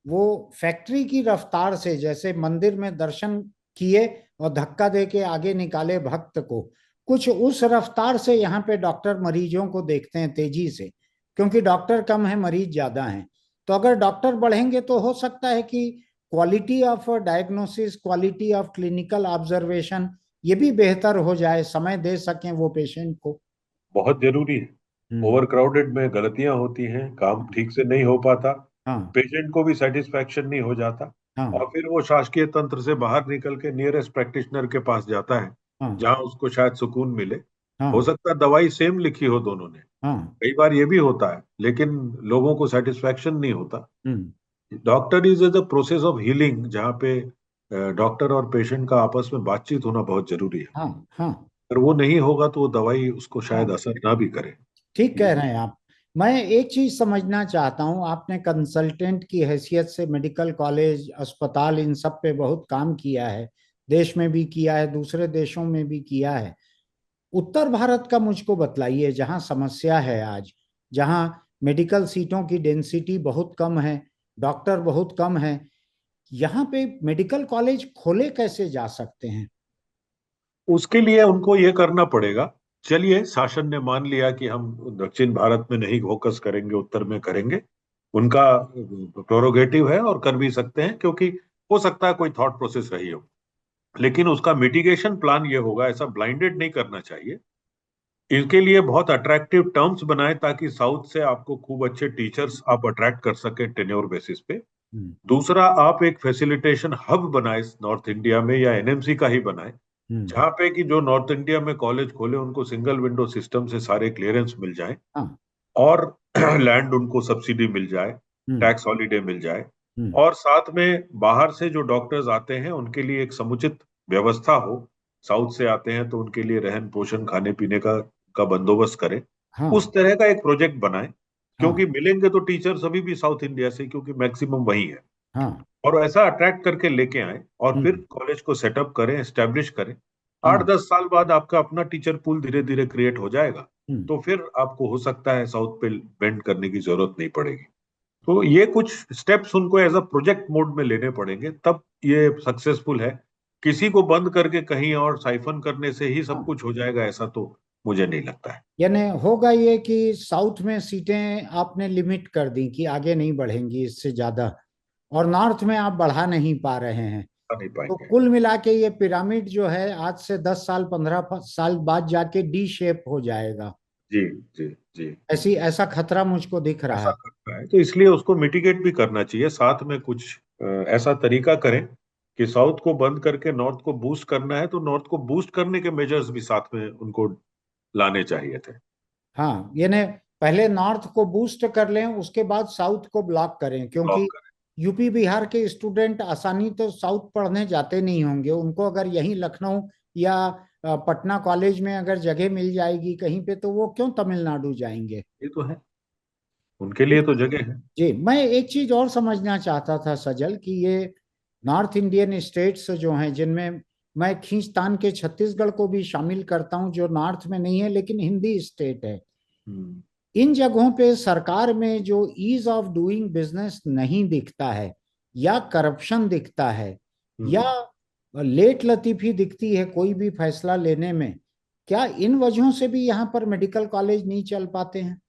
Speaker 1: वो फैक्ट्री की रफ्तार से, जैसे मंदिर में दर्शन किए और धक्का दे के आगे निकाले भक्त को, कुछ उस रफ्तार से यहाँ पे डॉक्टर मरीजों को देखते हैं तेजी से, क्योंकि डॉक्टर कम है मरीज ज्यादा हैं। तो अगर डॉक्टर बढ़ेंगे तो हो सकता है कि quality of diagnosis, quality of clinical observation, ये भी बेहतर हो जाए, समय दे सकें वो पेशेंट को।
Speaker 2: बहुत जरूरी है।
Speaker 1: हम्म।
Speaker 2: ओवर क्राउडेड में गलतियां होती हैं, काम ठीक से नहीं हो पाता,
Speaker 1: हाँ
Speaker 2: पेशेंट को भी सेटिस्फैक्शन नहीं हो जाता, और
Speaker 1: हाँ
Speaker 2: फिर वो शासकीय तंत्र से बाहर निकल के नियरेस्ट प्रैक्टिशनर के पास जाता है,
Speaker 1: हाँ
Speaker 2: जहां उसको शायद सुकून मिले। हो
Speaker 1: हाँ
Speaker 2: सकता है दवाई सेम लिखी हो दोनों ने,
Speaker 1: हाँ।
Speaker 2: कई बार ये भी होता है, लेकिन लोगों को सेटिस्फैक्शन नहीं होता।
Speaker 1: Hmm.
Speaker 2: Doctor is the process of healing, जहाँ पे डॉक्टर और पेशेंट का आपस में बातचीत होना बहुत जरूरी है।
Speaker 1: हाँ हाँ
Speaker 2: अगर वो नहीं होगा तो वो दवाई उसको शायद
Speaker 1: हाँ।
Speaker 2: असर ना भी करे।
Speaker 1: ठीक
Speaker 2: जी।
Speaker 1: कह रहे हैं आप। मैं एक चीज समझना चाहता हूँ, आपने कंसल्टेंट की हैसियत से मेडिकल कॉलेज, अस्पताल, इन सब पे बहुत काम किया है, देश में भी किया है, दूसरे देशों में भी किया है। उत्तर भारत का मुझको बतलाइए, जहाँ समस्या है आज, जहाँ मेडिकल सीटों की डेंसिटी बहुत कम है, डॉक्टर बहुत कम है, यहाँ पे मेडिकल कॉलेज खोले कैसे जा सकते हैं?
Speaker 2: उसके लिए उनको ये करना पड़ेगा। चलिए, शासन ने मान लिया कि हम दक्षिण भारत में नहीं फोकस करेंगे, उत्तर में करेंगे, उनका प्रोरोगेटिव है और कर भी सकते हैं, क्योंकि हो सकता है कोई थॉट प्रोसेस रही हो, लेकिन उसका मिटिगेशन प्लान ये होगा, ऐसा ब्लाइंडेड नहीं करना चाहिए। इनके लिए बहुत अट्रैक्टिव टर्म्स बनाए ताकि साउथ से आपको खूब अच्छे टीचर्स आप अट्रैक्ट कर सके टेन्योर बेसिस पे।
Speaker 1: हम्म।
Speaker 2: दूसरा, आप एक फैसिलिटेशन हब बनाए नॉर्थ इंडिया में, या एनएमसी का ही बनाए,
Speaker 1: हम्म।
Speaker 2: जहाँ पे कि जो नॉर्थ इंडिया में कॉलेज खोले उनको सिंगल विंडो सिस्टम से सारे क्लियरेंस मिल जाए,
Speaker 1: हाँ।
Speaker 2: और लैंड उनको सब्सिडी मिल जाए,
Speaker 1: हम्म।
Speaker 2: टैक्स हॉलीडे मिल जाए,
Speaker 1: हम्म।
Speaker 2: और साथ में बाहर से जो डॉक्टर्स आते हैं उनके लिए एक समुचित व्यवस्था हो। साउथ से आते हैं तो उनके लिए रहन पोषण खाने पीने का बंदोबस्त करें। उस
Speaker 1: हाँ
Speaker 2: तरह का एक प्रोजेक्ट बनाए, क्योंकि
Speaker 1: हाँ
Speaker 2: मिलेंगे तो टीचर्स अभी भी साउथ इंडिया से, क्योंकि मैक्सिमम वही है।
Speaker 1: हाँ।
Speaker 2: और ऐसा अट्रैक्ट करके लेके आए और फिर
Speaker 1: हम्म।
Speaker 2: कॉलेज को सेटअप करें, एस्टेब्लिश करें। आठ
Speaker 1: हाँ।
Speaker 2: 10 साल बाद आपका अपना टीचर पूल धीरे धीरे क्रिएट हो जाएगा,
Speaker 1: हम्म।
Speaker 2: तो फिर आपको हो सकता है साउथ पे बेंड करने की जरूरत नहीं पड़ेगी। तो ये कुछ स्टेप्स उनको एज अ प्रोजेक्ट मोड में लेने पड़ेंगे, तब ये सक्सेसफुल है। किसी को बंद करके कहीं और साइफन करने से ही सब
Speaker 1: हाँ।
Speaker 2: कुछ हो जाएगा, ऐसा तो मुझे नहीं लगता है।
Speaker 1: यानी होगा ये कि साउथ में सीटें आपने लिमिट कर दी कि आगे नहीं बढ़ेंगी इससे ज्यादा, और नॉर्थ में आप बढ़ा नहीं पा रहे हैं।
Speaker 2: नहीं
Speaker 1: तो
Speaker 2: पाएंगे।
Speaker 1: कुल मिला के ये पिरामिड जो है आज से 10 साल 15 साल बाद जाके डी शेप हो जाएगा।
Speaker 2: जी जी जी।
Speaker 1: ऐसा खतरा मुझको दिख रहा
Speaker 2: ऐसा
Speaker 1: है।
Speaker 2: करता है तो इसलिए उसको मिटिगेट भी करना चाहिए, साथ में कुछ ऐसा तरीका करें कि साउथ को बंद करके नॉर्थ को बूस्ट करना है, तो नॉर्थ को बूस्ट करने के मेजर्स भी साथ में उनको लाने चाहिए थे।
Speaker 1: हाँ, यानी पहले नॉर्थ को बूस्ट कर लें, उसके बाद साउथ को ब्लॉक करें, क्योंकि
Speaker 2: ब्लॉक
Speaker 1: यूपी बिहार के स्टूडेंट आसानी तो साउथ पढ़ने जाते नहीं होंगे। उनको अगर यहीं लखनऊ या पटना कॉलेज में अगर जगह मिल जाएगी कहीं पे तो वो क्यों तमिलनाडु जाएंगे।
Speaker 2: ये तो है, उनके लिए तो जगह है।
Speaker 1: जी, मैं एक चीज और समझना चाहता था सजल कि ये नॉर्थ इंडियन स्टेट्स जो हैं जिनमें मैं खींचतान के छत्तीसगढ़ को भी शामिल करता हूं जो नॉर्थ में नहीं है लेकिन हिंदी स्टेट है,
Speaker 2: हम्म।
Speaker 1: इन जगहों पे सरकार में जो ईज ऑफ डूइंग बिजनेस नहीं दिखता है या करप्शन दिखता है या
Speaker 2: हम्म।
Speaker 1: लेट लतीफी दिखती है कोई भी फैसला लेने में, क्या इन वजहों से भी यहाँ पर मेडिकल कॉलेज नहीं चल पाते हैं।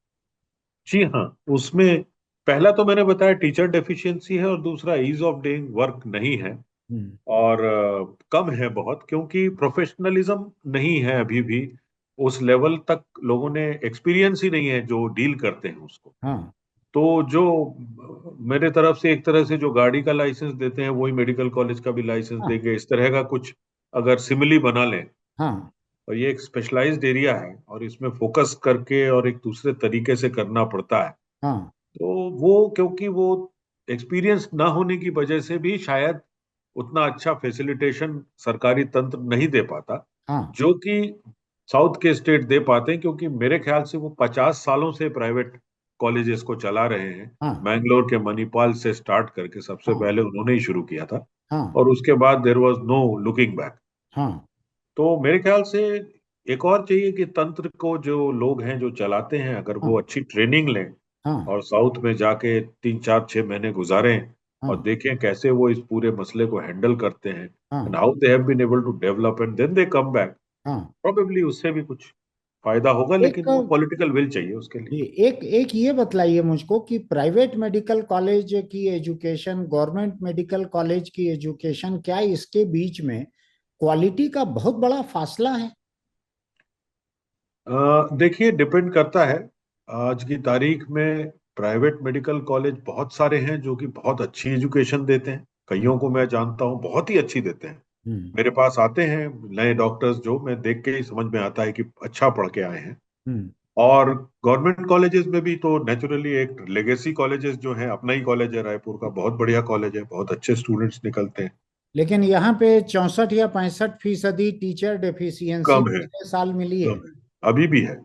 Speaker 2: जी हाँ, उसमें पहला तो मैंने बताया टीचर डेफिशिएंसी है, और दूसरा ईज ऑफ डूइंग वर्क नहीं है।
Speaker 1: हम्म।
Speaker 2: और कम है बहुत, क्योंकि प्रोफेशनलिज्म नहीं है अभी भी उस लेवल तक, लोगों ने एक्सपीरियंस ही नहीं है जो डील करते हैं उसको।
Speaker 1: हाँ।
Speaker 2: तो जो मेरे तरफ से एक तरह से जो गाड़ी का लाइसेंस देते हैं वही मेडिकल कॉलेज का भी लाइसेंस
Speaker 1: हाँ।
Speaker 2: देंगे, इस तरह का कुछ अगर सिमिली बना लें।
Speaker 1: हाँ।
Speaker 2: और ये एक स्पेशलाइज्ड एरिया है और इसमें फोकस करके और एक दूसरे तरीके से करना पड़ता है।
Speaker 1: हाँ।
Speaker 2: तो वो, क्योंकि वो एक्सपीरियंस ना होने की वजह से भी शायद उतना अच्छा फैसिलिटेशन सरकारी तंत्र नहीं दे पाता,
Speaker 1: हाँ।
Speaker 2: जो कि साउथ के स्टेट दे पाते हैं, क्योंकि मेरे ख्याल से वो 50 सालों से प्राइवेट कॉलेजेस को चला रहे हैं।
Speaker 1: हाँ।
Speaker 2: मैंगलोर के मणिपाल से स्टार्ट करके सबसे
Speaker 1: हाँ।
Speaker 2: पहले उन्होंने ही शुरू किया था,
Speaker 1: हाँ।
Speaker 2: और उसके बाद there was no looking back.
Speaker 1: हाँ।
Speaker 2: तो मेरे ख्याल से एक और चाहिए कि तंत्र को जो लोग हैं जो चलाते हैं, अगर
Speaker 1: हाँ।
Speaker 2: वो अच्छी ट्रेनिंग लें
Speaker 1: हाँ।
Speaker 2: और साउथ में जाके 3 4 6 महीने गुजारें और
Speaker 1: हाँ।
Speaker 2: देखें कैसे वो इस पूरे मसले को हैंडल करते हैं, एंड
Speaker 1: हाँ।
Speaker 2: How they have been able to develop, and then they come back,
Speaker 1: हाँ।
Speaker 2: प्रोबेबली उससे भी कुछ फायदा होगा,
Speaker 1: एक
Speaker 2: लेकिन वो पॉलिटिकल विल चाहिए उसके लिए।
Speaker 1: एक एक ये बतलाइए मुझको कि प्राइवेट मेडिकल कॉलेज की एजुकेशन गवर्नमेंट मेडिकल कॉलेज की एजुकेशन, क्या इसके बीच में क्वालिटी का बहुत बड़ा फासला है।
Speaker 2: देखिए, डिपेंड करता है। आज की तारीख में प्राइवेट मेडिकल कॉलेज बहुत सारे हैं जो कि बहुत अच्छी एजुकेशन देते हैं,
Speaker 1: हम्म।
Speaker 2: कईयों को मैं जानता हूँ बहुत ही अच्छी देते हैं।
Speaker 1: हम्म।
Speaker 2: मेरे पास आते हैं नए डॉक्टर्स, जो मैं देख के ही समझ में आता है कि अच्छा पढ़ के आए हैं।
Speaker 1: हम्म।
Speaker 2: और गवर्नमेंट कॉलेजेस में भी तो नेचुरली एक लेगेसी कॉलेजेस जो है, अपना ही कॉलेज है रायपुर का, बहुत बढ़िया कॉलेज है, बहुत अच्छे स्टूडेंट्स निकलते हैं।
Speaker 1: लेकिन यहाँ पे 64 या 65% टीचर डेफिशिएंसी
Speaker 2: कम है,
Speaker 1: पिछले साल मिली है।
Speaker 2: कम है, अभी भी है।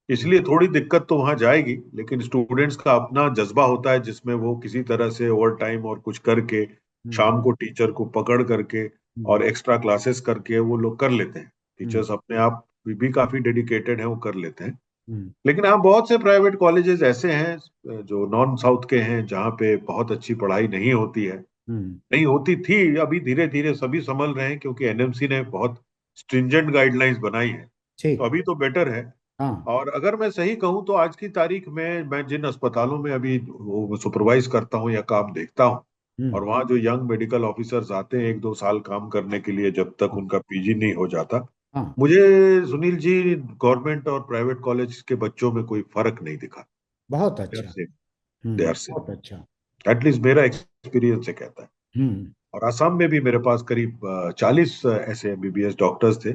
Speaker 2: इसलिए थोड़ी दिक्कत तो वहां जाएगी, लेकिन स्टूडेंट्स का अपना जज्बा होता है जिसमें वो किसी तरह से ओवर टाइम और कुछ करके
Speaker 1: हम्म।
Speaker 2: शाम को टीचर को पकड़ करके
Speaker 1: हम्म।
Speaker 2: और एक्स्ट्रा क्लासेस करके वो लोग कर लेते हैं।
Speaker 1: हम्म।
Speaker 2: टीचर्स अपने आप भी काफी डेडिकेटेड हैं, वो कर लेते हैं।
Speaker 1: हम्म।
Speaker 2: लेकिन हाँ, बहुत से प्राइवेट कॉलेजेस ऐसे हैं जो नॉन साउथ के हैं, जहाँ पे बहुत अच्छी पढ़ाई नहीं होती है,
Speaker 1: हम्म।
Speaker 2: नहीं होती थी। अभी धीरे धीरे सभी संभल रहे हैं, क्योंकि एनएमसी ने बहुत स्ट्रिंजेंट गाइडलाइंस बनाई है, तो
Speaker 1: ठीक।
Speaker 2: अभी तो बेटर है।
Speaker 1: हाँ।
Speaker 2: और अगर मैं सही कहूँ तो आज की तारीख में मैं जिन अस्पतालों में अभी वो सुपरवाइज करता हूँ या काम देखता हूँ,
Speaker 1: हम्म।
Speaker 2: और वहाँ जो यंग मेडिकल ऑफिसर्स आते हैं 1 2 साल काम करने के लिए, जब तक
Speaker 1: हाँ।
Speaker 2: उनका पीजी नहीं हो जाता,
Speaker 1: हाँ।
Speaker 2: मुझे, सुनील जी, गवर्नमेंट और प्राइवेट कॉलेज के बच्चों में कोई फर्क नहीं दिखा।
Speaker 1: बहुत
Speaker 2: दे आर
Speaker 1: अच्छा।
Speaker 2: सेम, दे आर सेम,
Speaker 1: बहुत अच्छा।
Speaker 2: एटलीस्ट मेरा एक्सपीरियंस से कहता है।
Speaker 1: हम्म।
Speaker 2: और असम में भी मेरे पास करीब 40 ऐसे एमबीबीएस डॉक्टर्स थे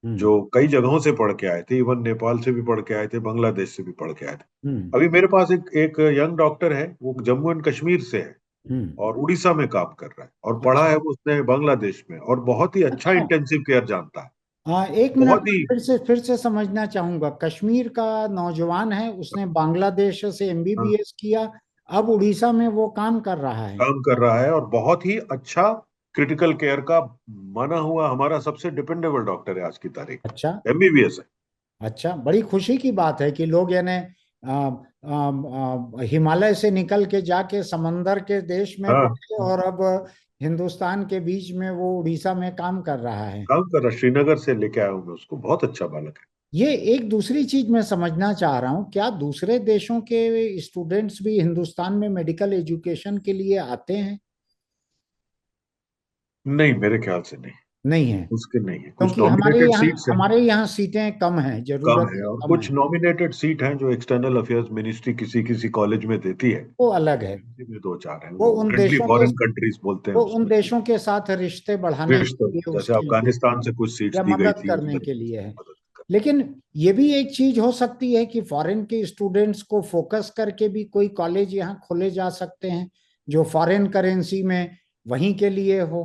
Speaker 1: हम्म।
Speaker 2: जो कई जगहों से पढ़ के आए थे, इवन नेपाल से भी पढ़ के आए थे, बांग्लादेश से भी पढ़ के आए थे।
Speaker 1: हम्म।
Speaker 2: अभी मेरे पास एक एक यंग डॉक्टर है, वो जम्मू एंड कश्मीर से है
Speaker 1: हम्म।
Speaker 2: और उड़ीसा में काम कर रहा है, और पढ़ा
Speaker 1: अच्छा।
Speaker 2: है वो उसने बांग्लादेश में, और बहुत ही अच्छा
Speaker 1: अच्छा।
Speaker 2: इंटेंसिव केयर जानता है।
Speaker 1: हाँ, एक मिनट
Speaker 2: बहुत
Speaker 1: में
Speaker 2: ही,
Speaker 1: फिर से समझना चाहूंगा। कश्मीर का नौजवान है, उसने बांग्लादेश से
Speaker 2: हाँ,
Speaker 1: एमबीबीएस किया, अब उड़ीसा में वो काम कर रहा है।
Speaker 2: काम कर रहा है, और बहुत ही अच्छा क्रिटिकल केयर का माना हुआ हमारा सबसे डिपेंडेबल डॉक्टर है आज की तारीख
Speaker 1: अच्छा।
Speaker 2: में, एमबीबीएस है।
Speaker 1: अच्छा, बड़ी खुशी की बात है कि लोग यानी हिमालय से निकल के जाके समंदर के देश में
Speaker 2: हाँ,
Speaker 1: पढ़े और अब हिंदुस्तान के बीच में वो उड़ीसा में काम कर रहा है।
Speaker 2: काम कर रहा, श्रीनगर से लेके आया हूँ मैं उसको, बहुत अच्छा बालक है।
Speaker 1: ये एक दूसरी चीज मैं समझना चाह रहा हूँ, क्या दूसरे देशों के स्टूडेंट्स भी हिंदुस्तान में मेडिकल एजुकेशन के लिए आते हैं।
Speaker 2: नहीं, मेरे ख्याल से नहीं,
Speaker 1: नहीं है।
Speaker 2: उसके नहीं है, कुछ
Speaker 1: क्योंकि
Speaker 2: नॉमिनेटेड सीट्स हैं,
Speaker 1: हमारे यहाँ सीटें कम हैं,
Speaker 2: कम
Speaker 1: जरूरत
Speaker 2: है, और
Speaker 1: कम है।
Speaker 2: कुछ नॉमिनेटेड सीट हैं जो एक्सटर्नल अफेयर्स मिनिस्ट्री किसी किसी कॉलेज में देती है।
Speaker 1: वो अलग है।
Speaker 2: इसी में 2 4 हैं,
Speaker 1: वो
Speaker 2: वो
Speaker 1: उन
Speaker 2: फ्रेंडली
Speaker 1: देशों के
Speaker 2: फॉरेन कंट्रीज बोलते हैं
Speaker 1: वो उन
Speaker 2: उसमें।
Speaker 1: देशों के साथ रिश्ते बढ़ाने
Speaker 2: विश
Speaker 1: के
Speaker 2: तो,
Speaker 1: लिए,
Speaker 2: जैसे
Speaker 1: उसके लिए
Speaker 2: अफगानिस्तान से कुछ सीट्स
Speaker 1: या
Speaker 2: दी गई
Speaker 1: मदद
Speaker 2: थी
Speaker 1: करने
Speaker 2: उधर,
Speaker 1: के लिए है।
Speaker 2: मदद कर।
Speaker 1: लेकिन ये भी एक चीज हो सकती है कि फॉरेन के स्टूडेंट्स को फोकस करके भी कोई कॉलेज यहाँ खोले जा सकते हैं जो फॉरेन करेंसी में वहीं के लिए हो।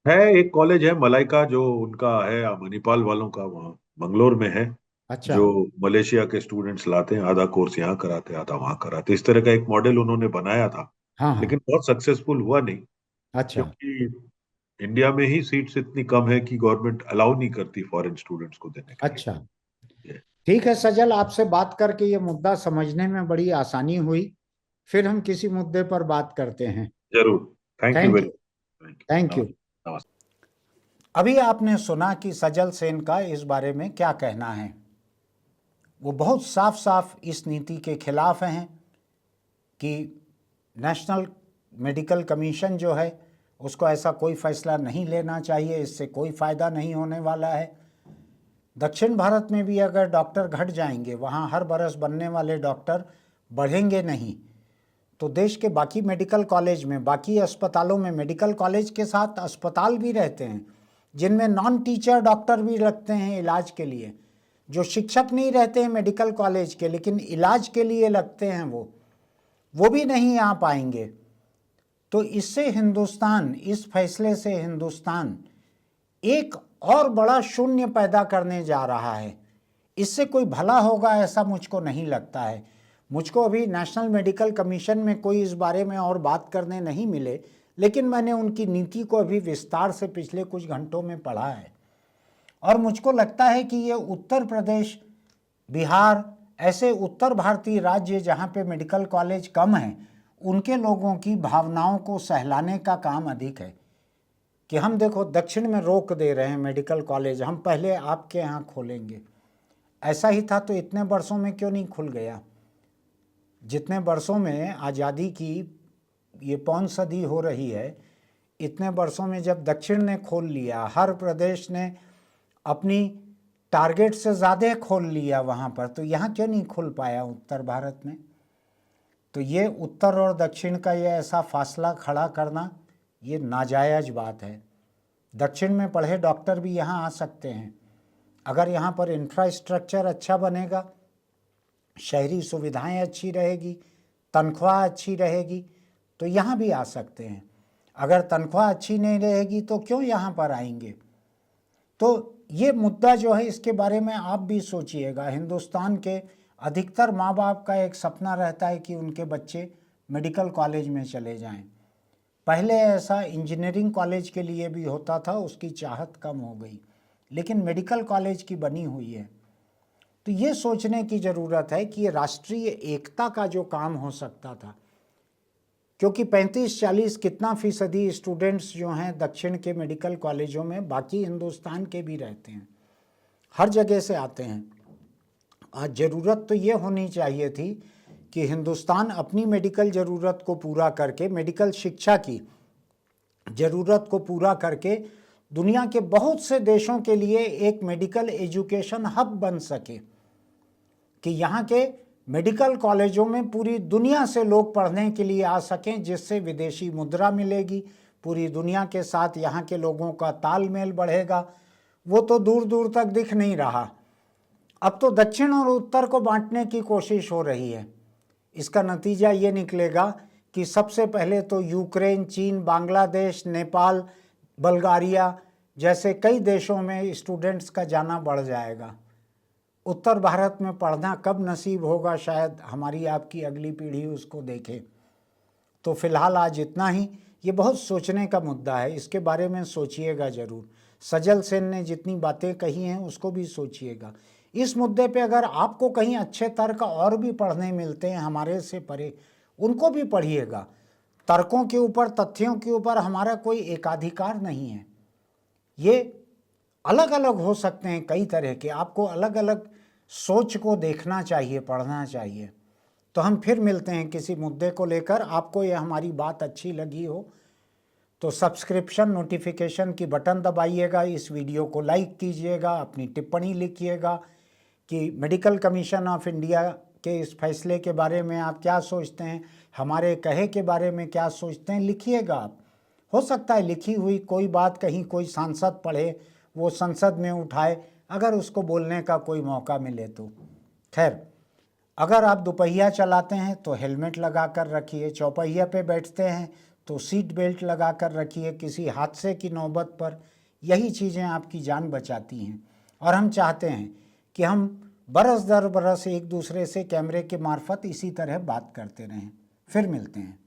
Speaker 2: है एक कॉलेज है मलाइका, जो उनका है मणिपाल वालों का, वहाँ मंगलोर में है।
Speaker 1: अच्छा।
Speaker 2: जो मलेशिया के स्टूडेंट्स लाते हैं, आधा कोर्स यहाँ कराते हैं, आधा वहाँ कराते हैं। इस तरह का एक मॉडल उन्होंने बनाया था,
Speaker 1: हाँ हाँ।
Speaker 2: लेकिन बहुत सक्सेसफुल हुआ नहीं,
Speaker 1: अच्छा।
Speaker 2: क्योंकि इंडिया में ही सीट्स इतनी कम है कि गवर्नमेंट अलाउ नहीं करती फॉरेन स्टूडेंट्स को देने के
Speaker 1: अच्छा।
Speaker 2: लिए।
Speaker 1: ठीक है सजल, आपसे बात करके ये मुद्दा समझने में बड़ी आसानी हुई। फिर हम किसी मुद्दे पर बात करते हैं।
Speaker 2: जरूर। Thank you
Speaker 1: thank
Speaker 2: very
Speaker 1: you.
Speaker 2: Much. Thank
Speaker 1: thank
Speaker 2: you.
Speaker 1: You.
Speaker 2: नमस्ते।
Speaker 1: अभी आपने सुना कि सजल सेन का इस बारे में क्या कहना है। वो बहुत साफ साफ इस नीति के खिलाफ हैं कि नेशनल मेडिकल कमीशन जो है उसको ऐसा कोई फैसला नहीं लेना चाहिए, इससे कोई फ़ायदा नहीं होने वाला है। दक्षिण भारत में भी अगर डॉक्टर घट जाएंगे, वहाँ हर बरस बनने वाले डॉक्टर बढ़ेंगे नहीं, तो देश के बाकी मेडिकल कॉलेज में, बाकी अस्पतालों में, मेडिकल कॉलेज के साथ अस्पताल भी रहते हैं जिनमें नॉन टीचर डॉक्टर भी लगते हैं इलाज के लिए, जो शिक्षक नहीं रहते हैं मेडिकल कॉलेज के लेकिन इलाज के लिए लगते हैं, वो भी नहीं आ पाएंगे। तो इससे हिंदुस्तान, इस फैसले से हिंदुस्तान एक और बड़ा शून्य पैदा करने जा रहा है। इससे कोई भला होगा ऐसा मुझको नहीं लगता है। मुझको अभी नेशनल मेडिकल कमीशन में कोई इस बारे में और बात करने नहीं मिले, लेकिन मैंने उनकी नीति को अभी विस्तार से पिछले कुछ घंटों में पढ़ा है और मुझको लगता है कि ये उत्तर प्रदेश, बिहार, ऐसे उत्तर भारतीय राज्य जहाँ पे मेडिकल कॉलेज कम हैं, उनके लोगों की भावनाओं को सहलाने का काम अधिक है। कि हम देखो दक्षिण में रोक दे रहे हैं मेडिकल कॉलेज, हम पहले आपके यहाँ खोलेंगे। ऐसा ही था तो इतने वर्षों में क्यों नहीं खुल गया? जितने वर्षों में आज़ादी की ये 5 सदी हो रही है, इतने वर्षों में जब दक्षिण ने खोल लिया, हर प्रदेश ने अपनी टारगेट से ज़्यादा खोल लिया वहाँ पर, तो यहाँ क्यों नहीं खुल पाया उत्तर भारत में? तो ये उत्तर और दक्षिण का ये ऐसा फासला खड़ा करना, ये नाजायज़ बात है। दक्षिण में पढ़े डॉक्टर भी यहाँ आ सकते हैं। अगर यहाँ पर इंफ्रास्ट्रक्चर अच्छा बनेगा, शहरी सुविधाएं अच्छी रहेगी, तनख्वाह अच्छी रहेगी, तो यहाँ भी आ सकते हैं। अगर तनख्वाह अच्छी नहीं रहेगी तो क्यों यहाँ पर आएंगे? तो ये मुद्दा जो है, इसके बारे में आप भी सोचिएगा। हिंदुस्तान के अधिकतर माँ बाप का एक सपना रहता है कि उनके बच्चे मेडिकल कॉलेज में चले जाएं। पहले ऐसा इंजीनियरिंग कॉलेज के लिए भी होता था, उसकी चाहत कम हो गई, लेकिन मेडिकल कॉलेज की बनी हुई है। तो ये सोचने की ज़रूरत है कि ये राष्ट्रीय एकता का जो काम हो सकता था, क्योंकि 35-40 कितना फीसदी स्टूडेंट्स जो हैं दक्षिण के मेडिकल कॉलेजों में बाकी हिंदुस्तान के भी रहते हैं, हर जगह से आते हैं। आज ज़रूरत तो ये होनी चाहिए थी कि हिंदुस्तान अपनी मेडिकल ज़रूरत को पूरा करके, मेडिकल शिक्षा की ज़रूरत को पूरा करके दुनिया के बहुत से देशों के लिए एक मेडिकल एजुकेशन हब बन सके, कि यहाँ के मेडिकल कॉलेजों में पूरी दुनिया से लोग पढ़ने के लिए आ सकें, जिससे विदेशी मुद्रा मिलेगी, पूरी दुनिया के साथ यहाँ के लोगों का तालमेल बढ़ेगा। वो तो दूर दूर तक दिख नहीं रहा। अब तो दक्षिण और उत्तर को बांटने की कोशिश हो रही है। इसका नतीजा ये निकलेगा कि सबसे पहले तो यूक्रेन, चीन, बांग्लादेश, नेपाल, बल्गारिया जैसे कई देशों में स्टूडेंट्स का जाना बढ़ जाएगा। उत्तर भारत में पढ़ना कब नसीब होगा, शायद हमारी आपकी अगली पीढ़ी उसको देखे। तो फिलहाल आज इतना ही। ये बहुत सोचने का मुद्दा है, इसके बारे में सोचिएगा ज़रूर। सजल सेन ने जितनी बातें कही हैं उसको भी सोचिएगा। इस मुद्दे पे अगर आपको कहीं अच्छे तर्क और भी पढ़ने मिलते हैं हमारे से परे, उनको भी पढ़िएगा। तर्कों के ऊपर, तथ्यों के ऊपर हमारा कोई एकाधिकार नहीं है। ये अलग अलग हो सकते हैं कई तरह के, आपको अलग अलग सोच को देखना चाहिए, पढ़ना चाहिए। तो हम फिर मिलते हैं किसी मुद्दे को लेकर। आपको ये हमारी बात अच्छी लगी हो तो सब्सक्रिप्शन, नोटिफिकेशन की बटन दबाइएगा, इस वीडियो को लाइक कीजिएगा, अपनी टिप्पणी लिखिएगा कि मेडिकल कमीशन ऑफ इंडिया के इस फैसले के बारे में आप क्या सोचते हैं, हमारे कहे के बारे में क्या सोचते हैं, लिखिएगा आप। हो सकता है लिखी हुई कोई बात कहीं कोई सांसद पढ़े, वो संसद में उठाए, अगर उसको बोलने का कोई मौका मिले तो। खैर, अगर आप दोपहिया चलाते हैं तो हेलमेट लगा कर रखिए, चौपहिया पे बैठते हैं तो सीट बेल्ट लगा कर रखिए, किसी हादसे की नौबत पर यही चीज़ें आपकी जान बचाती हैं। और हम चाहते हैं कि हम बरस दर बरस एक दूसरे से कैमरे के मार्फत इसी तरह बात करते रहें। फिर मिलते हैं।